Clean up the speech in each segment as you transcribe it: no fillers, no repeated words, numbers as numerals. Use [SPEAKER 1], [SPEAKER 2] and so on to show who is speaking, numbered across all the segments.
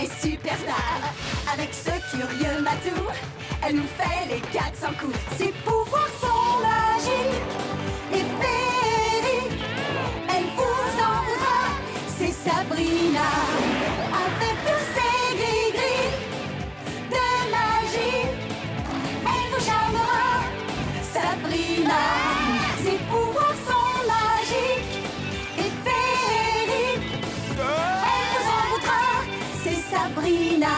[SPEAKER 1] des superstars. Avec ce curieux matou, elle nous fait les 400 coups. Ses pouvoirs sont magiques et féeriques. Elle vous en voudra, c'est Sabrina. Avec tous ses gris-gris de magie, elle vous charmera, Sabrina. Ses pouvoirs sont magiques et féeriques. Elle vous en voudra, c'est Sabrina.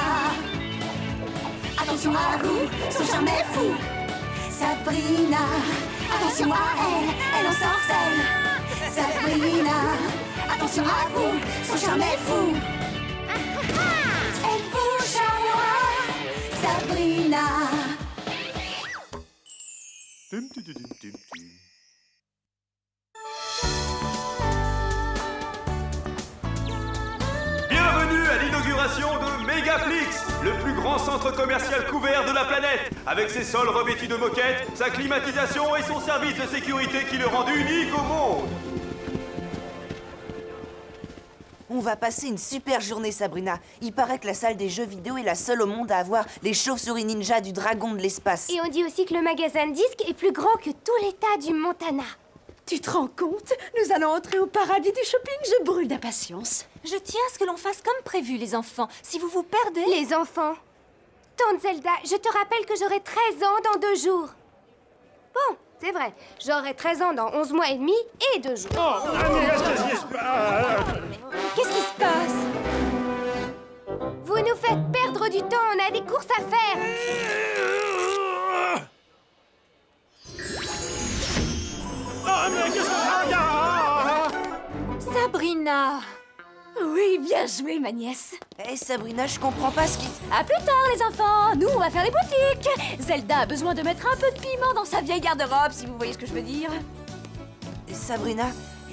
[SPEAKER 1] Attention à vous, son charme est fou. Sabrina, attention à elle, elle ensorcelle. Sabrina, attention à vous, son charme est fou. Elle vous charmera, Sabrina.
[SPEAKER 2] Bienvenue à l'inauguration de Megaflix, le plus grand centre commercial couvert de la planète, avec ses sols revêtus de moquettes, sa climatisation et son service de sécurité qui le rendent unique au monde.
[SPEAKER 3] On va passer une super journée, Sabrina. Il paraît que la salle des jeux vidéo est la seule au monde à avoir les chauves-souris ninja du dragon de l'espace.
[SPEAKER 4] Et on dit aussi que le magasin de disques est plus grand que tout l'État du Montana.
[SPEAKER 1] Tu te rends compte? Nous allons entrer au paradis du shopping, je brûle d'impatience.
[SPEAKER 5] Je tiens à ce que l'on fasse comme prévu, les enfants. Si vous vous perdez...
[SPEAKER 4] Les enfants. Tante Zelda, je te rappelle que j'aurai 13 ans dans 2 jours. Bon, c'est vrai. J'aurai 13 ans dans 11 mois et demi et 2 jours. Qu'est-ce qui se passe? Vous nous faites perdre du temps, on a des courses à faire.
[SPEAKER 5] Sabrina!
[SPEAKER 1] Oui, bien joué, ma nièce.
[SPEAKER 3] Hé, Sabrina, je comprends pas ce qui...
[SPEAKER 5] À plus tard, les enfants! Nous, on va faire les boutiques! Zelda a besoin de mettre un peu de piment dans sa vieille garde-robe, si vous voyez ce que je veux dire.
[SPEAKER 3] Sabrina,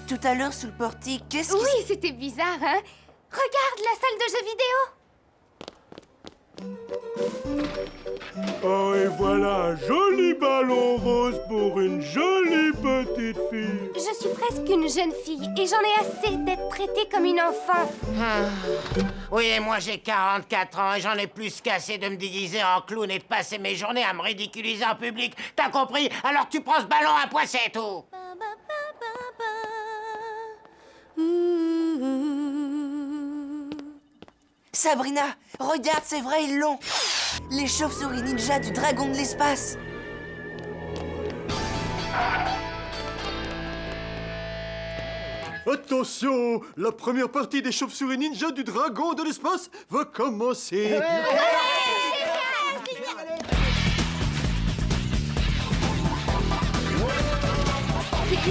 [SPEAKER 3] tout à l'heure, sous le portique, qu'est-ce qui...
[SPEAKER 4] Oui, c'était bizarre, hein? Regarde la salle de jeux vidéo.
[SPEAKER 6] Oh, et voilà un joli ballon rose pour une jolie petite fille.
[SPEAKER 4] Je suis presque une jeune fille et j'en ai assez d'être traitée comme une enfant.
[SPEAKER 7] Oui, et moi j'ai 44 ans et j'en ai plus qu'assez de me déguiser en clown et de passer mes journées à me ridiculiser en public. T'as compris? Alors tu prends ce ballon à pois, c'est tout.
[SPEAKER 3] Sabrina, regarde, c'est vrai, ils l'ont. Les chauves-souris ninja du dragon de l'espace.
[SPEAKER 6] Attention, la première partie des chauves-souris ninja du dragon de l'espace va commencer.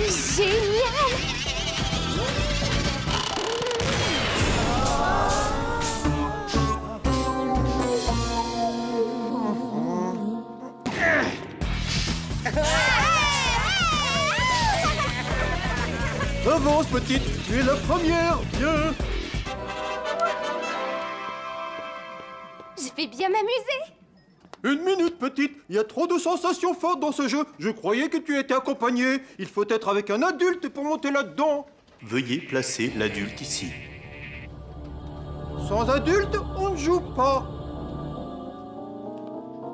[SPEAKER 4] C'est génial!
[SPEAKER 6] Avance, petite, tu es la première, viens.
[SPEAKER 4] Je vais bien m'amuser.
[SPEAKER 6] Une minute, petite, il y a trop de sensations fortes dans ce jeu. Je croyais que tu étais accompagnée. Il faut être avec un adulte pour monter là-dedans.
[SPEAKER 8] Veuillez placer l'adulte ici.
[SPEAKER 6] Sans adulte, on ne joue pas.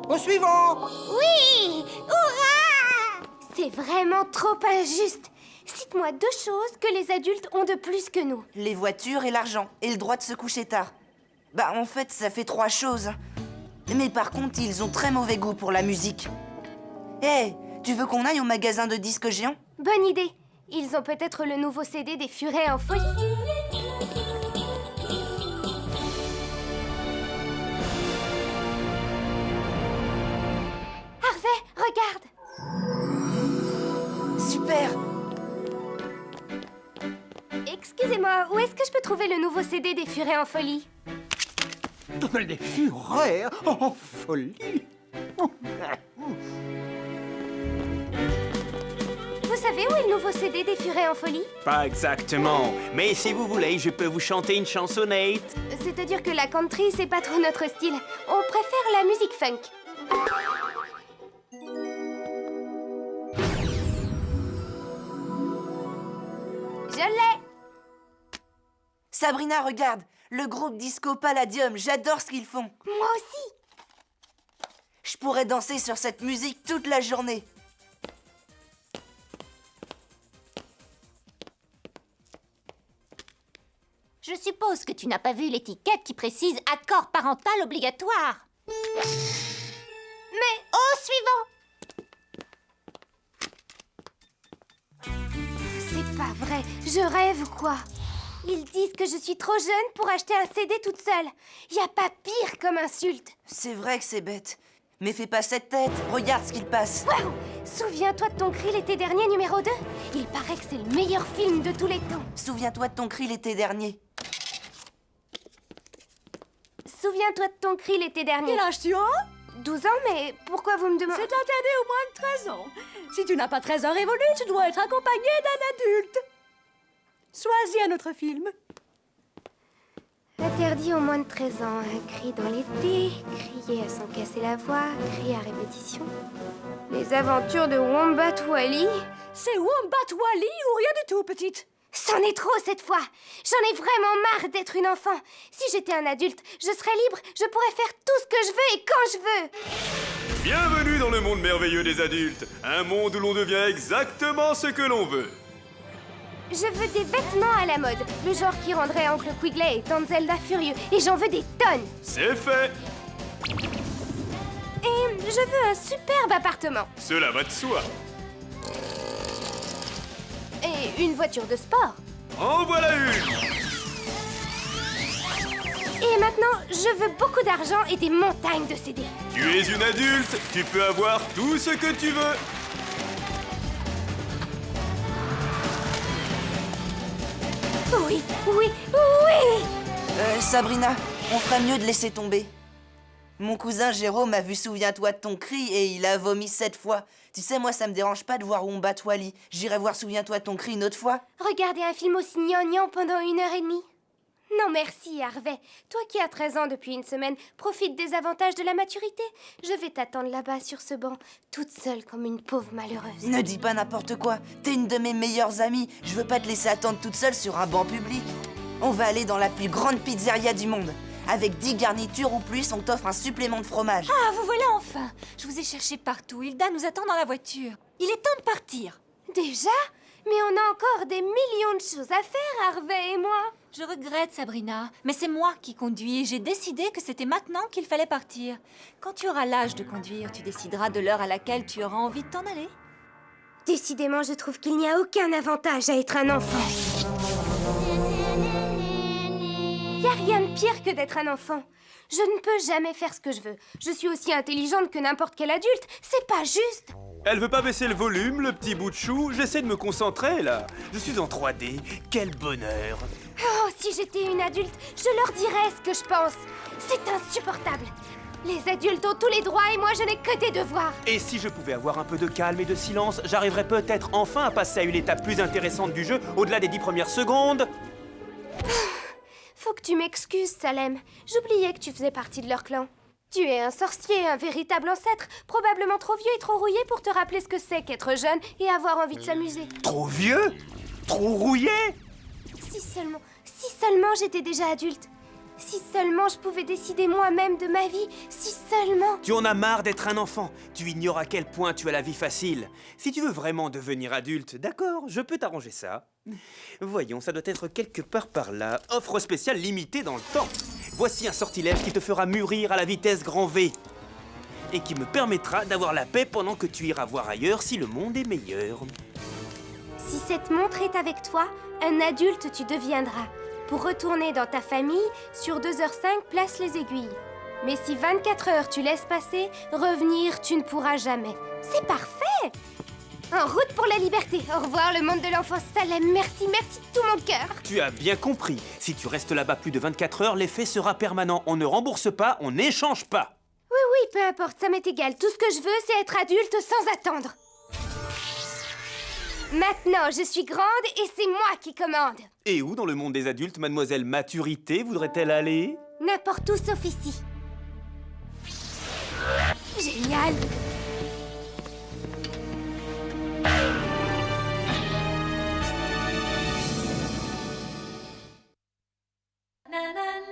[SPEAKER 7] Au suivant.
[SPEAKER 4] Oui! Hurrah! C'est vraiment trop injuste. Cite-moi 2 choses que les adultes ont de plus que nous.
[SPEAKER 3] Les voitures et l'argent, et le droit de se coucher tard. Bah, en fait, ça fait 3 choses. Mais par contre, ils ont très mauvais goût pour la musique. Hé, tu veux qu'on aille au magasin de disques géants?
[SPEAKER 4] Bonne idée. Ils ont peut-être le nouveau CD des Furets en folie. Harvey, regarde!
[SPEAKER 3] Super!
[SPEAKER 4] Excusez-moi, où est-ce que je peux trouver le nouveau CD des Furets en folie?
[SPEAKER 6] Les furets en folie.
[SPEAKER 4] Vous savez où est le nouveau CD des Furets en folie?
[SPEAKER 9] Pas exactement, mais si vous voulez, je peux vous chanter une chansonnette.
[SPEAKER 4] C'est-à-dire que la country, c'est pas trop notre style. On préfère la musique funk. Je l'ai!
[SPEAKER 3] Sabrina, regarde! Le groupe Disco Palladium, j'adore ce qu'ils font.
[SPEAKER 4] Moi aussi.
[SPEAKER 3] Je pourrais danser sur cette musique toute la journée.
[SPEAKER 10] Je suppose que tu n'as pas vu l'étiquette qui précise accord parental obligatoire. Mais au suivant.
[SPEAKER 4] C'est pas vrai. Je rêve ou quoi? Ils disent que je suis trop jeune pour acheter un CD toute seule. Y a pas pire comme insulte.
[SPEAKER 3] C'est vrai que c'est bête. Mais fais pas cette tête, regarde ce qu'il passe.
[SPEAKER 4] Waouh! Souviens-toi de ton cri l'été dernier numéro 2? Il paraît que c'est le meilleur film de tous les temps.
[SPEAKER 3] Souviens-toi de ton cri l'été dernier.
[SPEAKER 4] Souviens-toi de ton cri l'été dernier.
[SPEAKER 5] Quel âge tu as?
[SPEAKER 4] 12 ans, mais pourquoi vous me demandez...
[SPEAKER 5] C'est interdit au moins de 13 ans. Si tu n'as pas 13 ans révolus, tu dois être accompagné d'un adulte. Choisis un autre film.
[SPEAKER 4] Interdit aux moins de 13 ans. Un cri dans l'été, crier à s'en casser la voix, crier à répétition. Les aventures de Wombat Wally.
[SPEAKER 5] C'est Wombat Wally ou rien du tout, petite.
[SPEAKER 4] C'en est trop cette fois. J'en ai vraiment marre d'être une enfant. Si j'étais un adulte, je serais libre, je pourrais faire tout ce que je veux et quand je veux.
[SPEAKER 2] Bienvenue dans le monde merveilleux des adultes. Un monde où l'on devient exactement ce que l'on veut.
[SPEAKER 4] Je veux des vêtements à la mode, le genre qui rendrait Oncle Quigley et Tante Zelda furieux. Et j'en veux des tonnes.
[SPEAKER 2] C'est fait.
[SPEAKER 4] Et je veux un superbe appartement.
[SPEAKER 2] Cela va de soi.
[SPEAKER 4] Et une voiture de sport.
[SPEAKER 2] En voilà une.
[SPEAKER 4] Et maintenant, je veux beaucoup d'argent et des montagnes de CD.
[SPEAKER 2] Tu es une adulte, tu peux avoir tout ce que tu veux.
[SPEAKER 4] Oui, oui, oui!
[SPEAKER 3] Sabrina, on ferait mieux de laisser tomber. Mon cousin Jérôme a vu Souviens-toi de ton cri et il a vomi 7 fois. Tu sais, moi, ça me dérange pas de voir Wombat Wally. J'irai voir Souviens-toi de ton cri une autre fois.
[SPEAKER 4] Regarder un film aussi gnangnan pendant 1h30? Non merci, Harvey. Toi qui as 13 ans depuis une semaine, profite des avantages de la maturité. Je vais t'attendre là-bas sur ce banc, toute seule comme une pauvre malheureuse.
[SPEAKER 3] Ne dis pas n'importe quoi. T'es une de mes meilleures amies. Je veux pas te laisser attendre toute seule sur un banc public. On va aller dans la plus grande pizzeria du monde. Avec 10 garnitures ou plus, on t'offre un supplément de fromage.
[SPEAKER 5] Ah, vous voilà enfin. Je vous ai cherché partout. Hilda nous attend dans la voiture. Il est temps de partir.
[SPEAKER 4] Déjà? Mais on a encore des millions de choses à faire, Harvey et moi.
[SPEAKER 5] Je regrette, Sabrina, mais c'est moi qui conduis et j'ai décidé que c'était maintenant qu'il fallait partir. Quand tu auras l'âge de conduire, tu décideras de l'heure à laquelle tu auras envie de t'en aller.
[SPEAKER 4] Décidément, je trouve qu'il n'y a aucun avantage à être un enfant. Il n'y a rien de pire que d'être un enfant. Je ne peux jamais faire ce que je veux. Je suis aussi intelligente que n'importe quel adulte. C'est pas juste.
[SPEAKER 2] Elle veut pas baisser le volume, le petit bout de chou. J'essaie de me concentrer, là. Je suis en 3D. Quel bonheur.
[SPEAKER 4] Oh, si j'étais une adulte, je leur dirais ce que je pense. C'est insupportable. Les adultes ont tous les droits et moi, je n'ai que des devoirs.
[SPEAKER 9] Et si je pouvais avoir un peu de calme et de silence, j'arriverais peut-être enfin à passer à une étape plus intéressante du jeu, au-delà des 10 premières secondes.
[SPEAKER 4] Faut que tu m'excuses, Salem. J'oubliais que tu faisais partie de leur clan. Tu es un sorcier, un véritable ancêtre, probablement trop vieux et trop rouillé pour te rappeler ce que c'est qu'être jeune et avoir envie de s'amuser.
[SPEAKER 9] Trop vieux? Trop rouillé?
[SPEAKER 4] Si seulement j'étais déjà adulte. Si seulement je pouvais décider moi-même de ma vie. Si seulement...
[SPEAKER 9] Tu en as marre d'être un enfant. Tu ignores à quel point tu as la vie facile. Si tu veux vraiment devenir adulte, d'accord, je peux t'arranger ça. Voyons, ça doit être quelque part par là. Offre spéciale limitée dans le temps. Voici un sortilège qui te fera mûrir à la vitesse grand V. Et qui me permettra d'avoir la paix pendant que tu iras voir ailleurs si le monde est meilleur.
[SPEAKER 4] Si cette montre est avec toi, un adulte tu deviendras. Pour retourner dans ta famille, sur 2h05, place les aiguilles. Mais si 24 heures tu laisses passer, revenir, tu ne pourras jamais. C'est parfait! En route pour la liberté. Au revoir le monde de l'enfance. Salem, merci, merci de tout mon cœur.
[SPEAKER 9] Tu as bien compris. Si tu restes là-bas plus de 24 heures, l'effet sera permanent. On ne rembourse pas, on n'échange pas.
[SPEAKER 4] Oui, peu importe, ça m'est égal. Tout ce que je veux, c'est être adulte sans attendre. Maintenant, je suis grande et c'est moi qui commande.
[SPEAKER 9] Et où dans le monde des adultes, mademoiselle Maturité voudrait-elle aller?
[SPEAKER 4] N'importe où sauf ici. Génial.
[SPEAKER 5] Na, na,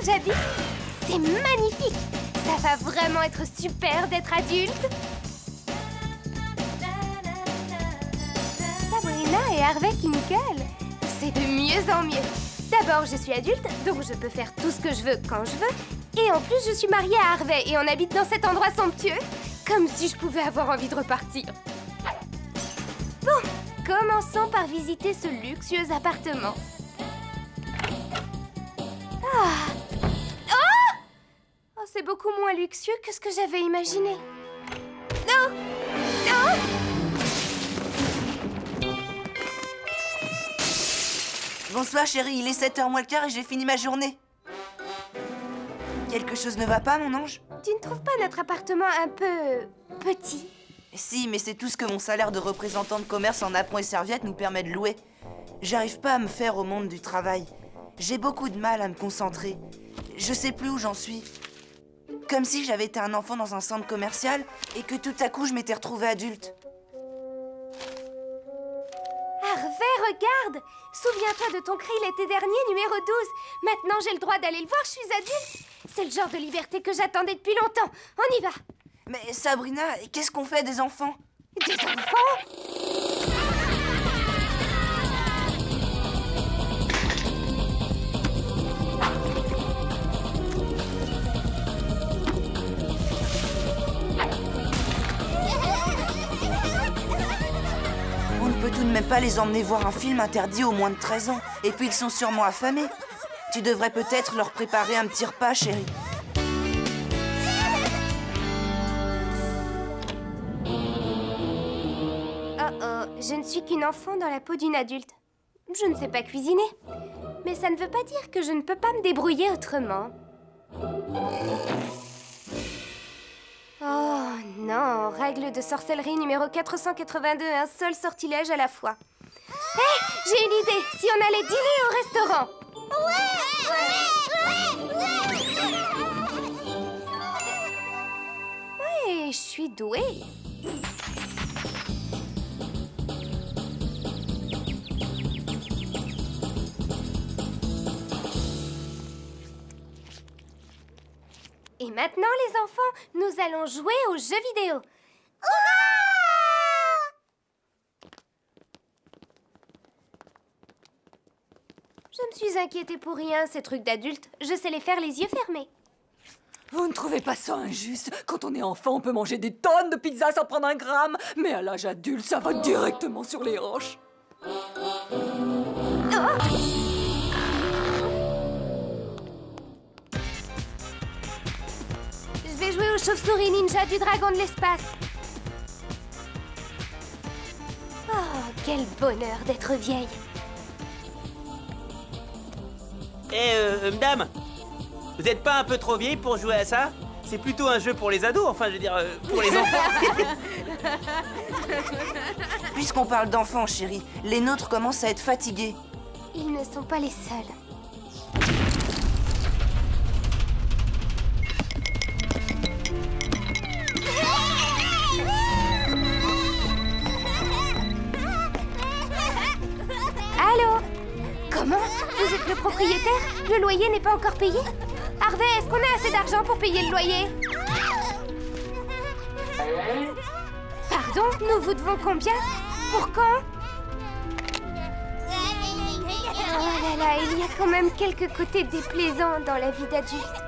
[SPEAKER 4] où j'habite. C'est magnifique. Ça va vraiment être super d'être adulte. Sabrina et Harvey qui me gueulent. C'est de mieux en mieux. D'abord, je suis adulte, donc je peux faire tout ce que je veux quand je veux. Et en plus, je suis mariée à Harvey et on habite dans cet endroit somptueux. Comme si je pouvais avoir envie de repartir. Bon, commençons par visiter ce luxueux appartement. Oh, c'est beaucoup moins luxueux que ce que j'avais imaginé. Non! Non!
[SPEAKER 3] Bonsoir chérie, il est 7h moins le quart et j'ai fini ma journée. Quelque chose ne va pas, mon ange?
[SPEAKER 4] Tu ne trouves pas notre appartement un peu... petit?
[SPEAKER 3] Si, mais c'est tout ce que mon salaire de représentant de commerce en apron et serviettes nous permet de louer. J'arrive pas à me faire au monde du travail. J'ai beaucoup de mal à me concentrer. Je sais plus où j'en suis. Comme si j'avais été un enfant dans un centre commercial et que tout à coup je m'étais retrouvée adulte.
[SPEAKER 4] Harvey, regarde! Souviens-toi de ton cri l'été dernier, numéro 12. Maintenant, j'ai le droit d'aller le voir, je suis adulte. C'est le genre de liberté que j'attendais depuis longtemps. On y va!
[SPEAKER 3] Mais Sabrina, qu'est-ce qu'on fait des enfants?
[SPEAKER 4] Des enfants?
[SPEAKER 3] On ne peut tout de même pas les emmener voir un film interdit aux moins de 13 ans. Et puis ils sont sûrement affamés. Tu devrais peut-être leur préparer un petit repas, chérie.
[SPEAKER 4] Je ne suis qu'une enfant dans la peau d'une adulte. Je ne sais pas cuisiner. Mais ça ne veut pas dire que je ne peux pas me débrouiller autrement. Oh non, règle de sorcellerie numéro 482, un seul sortilège à la fois. Hé, j'ai une idée, si on allait dîner au restaurant. Ouais, je suis douée. Et maintenant, les enfants, nous allons jouer aux jeux vidéo. Je me suis inquiétée pour rien, ces trucs d'adultes. Je sais les faire les yeux fermés.
[SPEAKER 5] Vous ne trouvez pas ça injuste? Quand on est enfant, on peut manger des tonnes de pizzas sans prendre un gramme. Mais à l'âge adulte, ça va directement sur les hanches.
[SPEAKER 4] Je vais jouer aux chauves-souris ninja du dragon de l'espace. Oh, quel bonheur d'être vieille.
[SPEAKER 9] Madame, vous êtes pas un peu trop vieille pour jouer à ça? C'est plutôt un jeu pour les ados, enfin, je veux dire, pour les enfants.
[SPEAKER 3] Puisqu'on parle d'enfants, chérie, les nôtres commencent à être fatigués.
[SPEAKER 4] Ils ne sont pas les seuls. Allô? Comment? Vous êtes le propriétaire? Le loyer n'est pas encore payé? Harvey, est-ce qu'on a assez d'argent pour payer le loyer? Pardon? Nous vous devons combien? Pour quand? Oh là là, il y a quand même quelques côtés déplaisants dans la vie d'adulte.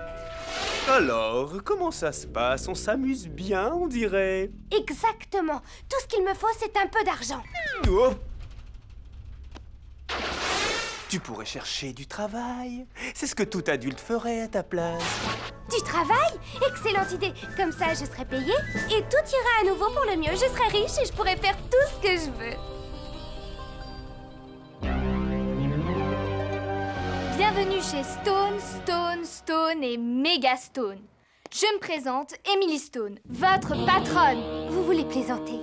[SPEAKER 9] Alors, comment ça se passe? On s'amuse bien, on dirait.
[SPEAKER 4] Exactement. Tout ce qu'il me faut, c'est un peu d'argent.
[SPEAKER 9] Oh. Tu pourrais chercher du travail. C'est ce que tout adulte ferait à ta place.
[SPEAKER 4] Du travail? Excellente idée. Comme ça, je serai payée et tout ira à nouveau pour le mieux. Je serai riche et je pourrai faire tout ce que je veux.
[SPEAKER 11] Bienvenue chez Stone et Mega Stone. Je me présente, Emily Stone, votre patronne.
[SPEAKER 4] Vous voulez plaisanter?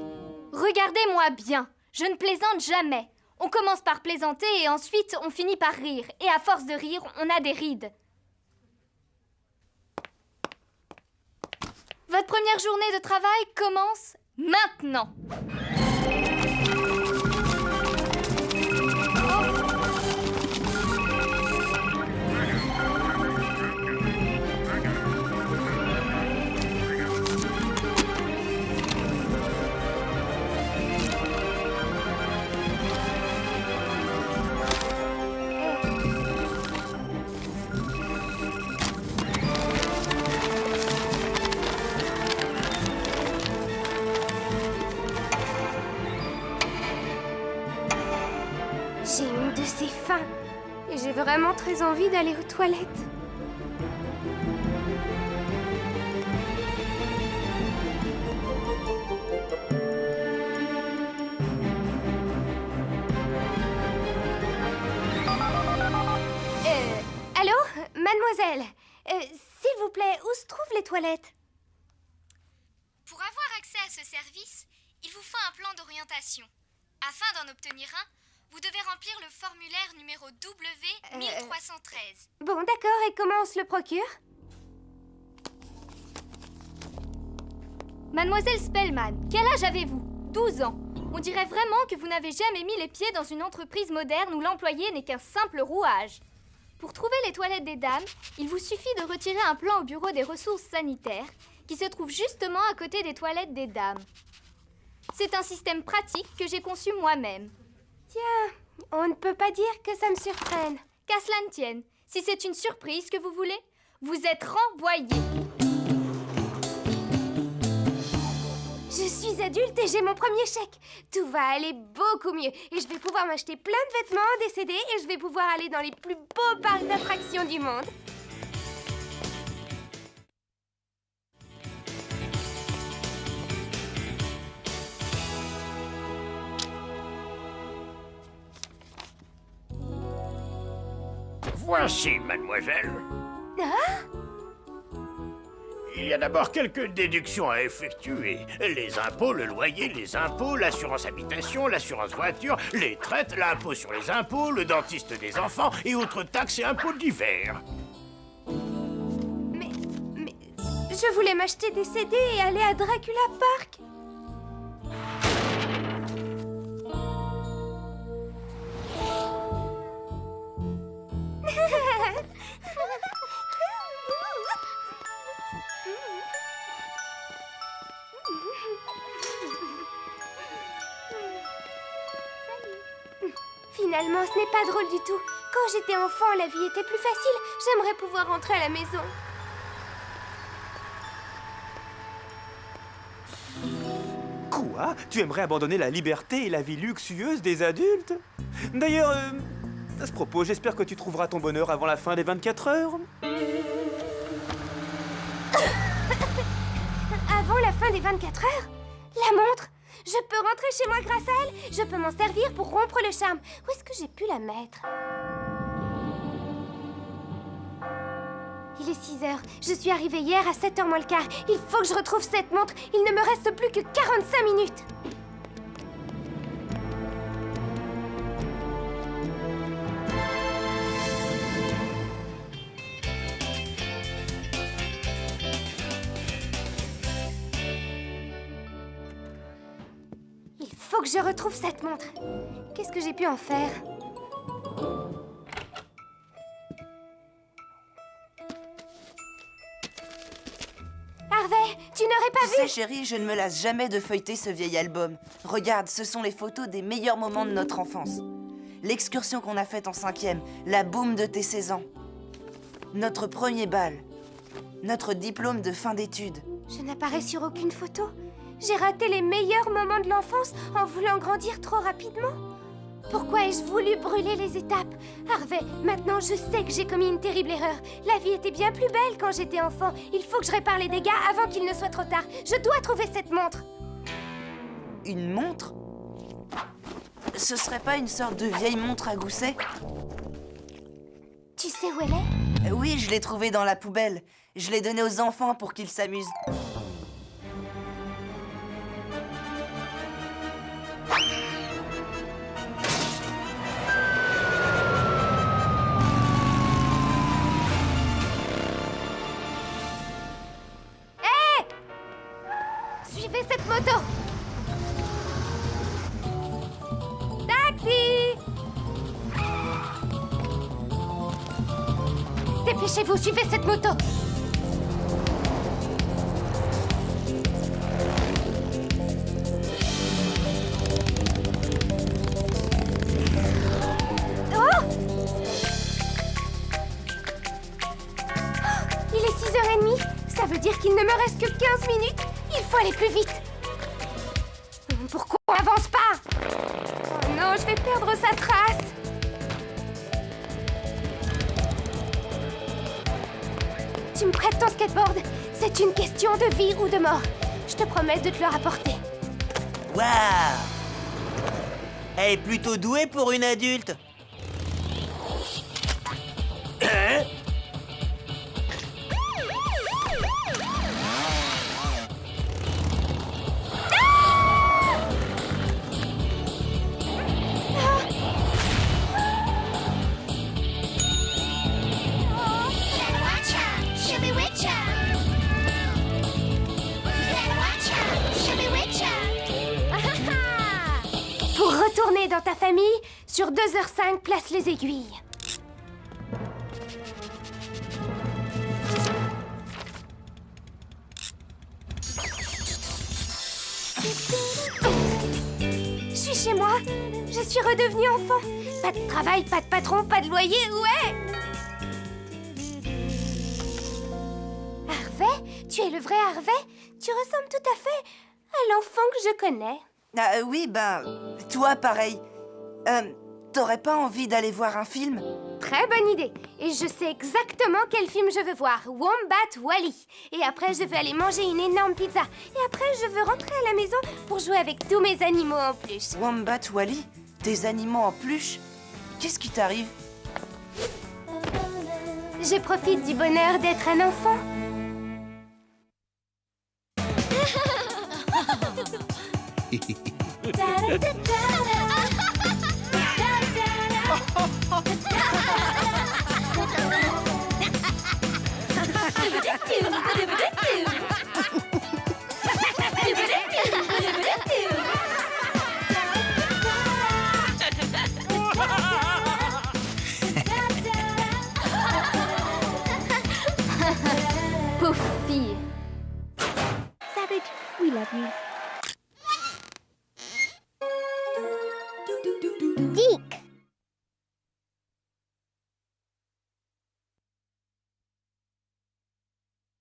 [SPEAKER 11] Regardez-moi bien, je ne plaisante jamais. On commence par plaisanter et ensuite on finit par rire. Et à force de rire, on a des rides. Votre première journée de travail commence maintenant.
[SPEAKER 4] vraiment très envie d'aller aux toilettes. Allô, mademoiselle, s'il vous plaît, où se trouvent les toilettes?
[SPEAKER 11] Pour avoir accès à ce service, il vous faut un plan d'orientation. Afin d'en obtenir un, vous devez remplir le formulaire numéro W1313.
[SPEAKER 4] Bon, d'accord, et comment on se le procure?
[SPEAKER 11] Mademoiselle Spellman, quel âge avez-vous? 12 ans. On dirait vraiment que vous n'avez jamais mis les pieds dans une entreprise moderne où l'employé n'est qu'un simple rouage. Pour trouver les toilettes des dames, il vous suffit de retirer un plan au bureau des ressources sanitaires qui se trouve justement à côté des toilettes des dames. C'est un système pratique que j'ai conçu moi-même.
[SPEAKER 4] Tiens, on ne peut pas dire que ça me surprenne.
[SPEAKER 11] Qu'à cela ne tienne, si c'est une surprise que vous voulez, vous êtes renvoyé.
[SPEAKER 4] Je suis adulte et j'ai mon premier chèque. Tout va aller beaucoup mieux. Et je vais pouvoir m'acheter plein de vêtements, des CD, et je vais pouvoir aller dans les plus beaux parcs d'attractions du monde.
[SPEAKER 12] Voici, mademoiselle.
[SPEAKER 4] Ah?
[SPEAKER 12] Il y a d'abord quelques déductions à effectuer. Les impôts, le loyer, les impôts, l'assurance habitation, l'assurance voiture, les traites, l'impôt sur les impôts, le dentiste des enfants et autres taxes et impôts divers.
[SPEAKER 4] Mais je voulais m'acheter des CD et aller à Dracula Park. Finalement, ce n'est pas drôle du tout. Quand j'étais enfant, la vie était plus facile. J'aimerais pouvoir rentrer à la maison.
[SPEAKER 9] Quoi? Tu aimerais abandonner la liberté et la vie luxueuse des adultes? D'ailleurs, à ce propos, j'espère que tu trouveras ton bonheur avant la fin des 24 heures.
[SPEAKER 4] Avant la fin des 24 heures? La montre? Je peux rentrer chez moi grâce à elle? Je peux m'en servir pour rompre le charme. Où est-ce que j'ai pu la mettre? Il est 6 heures. Je suis arrivée hier à 7h moins le quart. Il faut que je retrouve cette montre. Il ne me reste plus que 45 minutes. Il faut que je retrouve cette montre. Qu'est-ce que j'ai pu en faire? Harvey, tu n'aurais pas
[SPEAKER 3] Tu
[SPEAKER 4] vu?
[SPEAKER 3] sais, chérie, je ne me lasse jamais de feuilleter ce vieil album. Regarde, ce sont les photos des meilleurs moments de notre enfance. L'excursion qu'on a faite en 5e, la boum de tes 16 ans. Notre premier bal. Notre diplôme de fin d'études.
[SPEAKER 4] Je n'apparais sur aucune photo. J'ai raté les meilleurs moments de l'enfance en voulant grandir trop rapidement. Pourquoi ai-je voulu brûler les étapes? Harvey, maintenant je sais que j'ai commis une terrible erreur. La vie était bien plus belle quand j'étais enfant. Il faut que je répare les dégâts avant qu'il ne soit trop tard. Je dois trouver cette montre.
[SPEAKER 3] Une montre? Ce serait pas une sorte de vieille montre à gousset?
[SPEAKER 4] Tu sais où elle est?
[SPEAKER 3] Oui, je l'ai trouvée dans la poubelle. Je l'ai donnée aux enfants pour qu'ils s'amusent.
[SPEAKER 4] Suivez cette moto! Taxi! Dépêchez-vous, suivez cette moto! Oh! Il est 6h30. Ça veut dire qu'il ne me reste que 15 minutes. Il faut aller plus vite. Pourquoi on n'avance pas? Oh non, je vais perdre sa trace. Tu me prêtes ton skateboard? C'est une question de vie ou de mort. Je te promets de te le rapporter.
[SPEAKER 13] Waouh! Elle est plutôt douée pour une adulte.
[SPEAKER 12] Hein?
[SPEAKER 4] Pour retourner dans ta famille, sur 2h05, place les aiguilles. Je suis chez moi. Je suis redevenue enfant. Pas de travail, pas de patron, pas de loyer, ouais. Harvey? Tu es le vrai Harvey? Tu ressembles tout à fait à l'enfant que je connais.
[SPEAKER 3] Ah oui, toi pareil. T'aurais pas envie d'aller voir un film?
[SPEAKER 4] Très bonne idée. Et je sais exactement quel film je veux voir. Wombat Wally. Et après, je veux aller manger une énorme pizza. Et après, je veux rentrer à la maison pour jouer avec tous mes animaux en peluche.
[SPEAKER 3] Wombat Wally? Des animaux en peluche? Qu'est-ce qui t'arrive?
[SPEAKER 4] Je profite du bonheur d'être un enfant.
[SPEAKER 11] Pauvre fille.
[SPEAKER 4] Savage, we love you.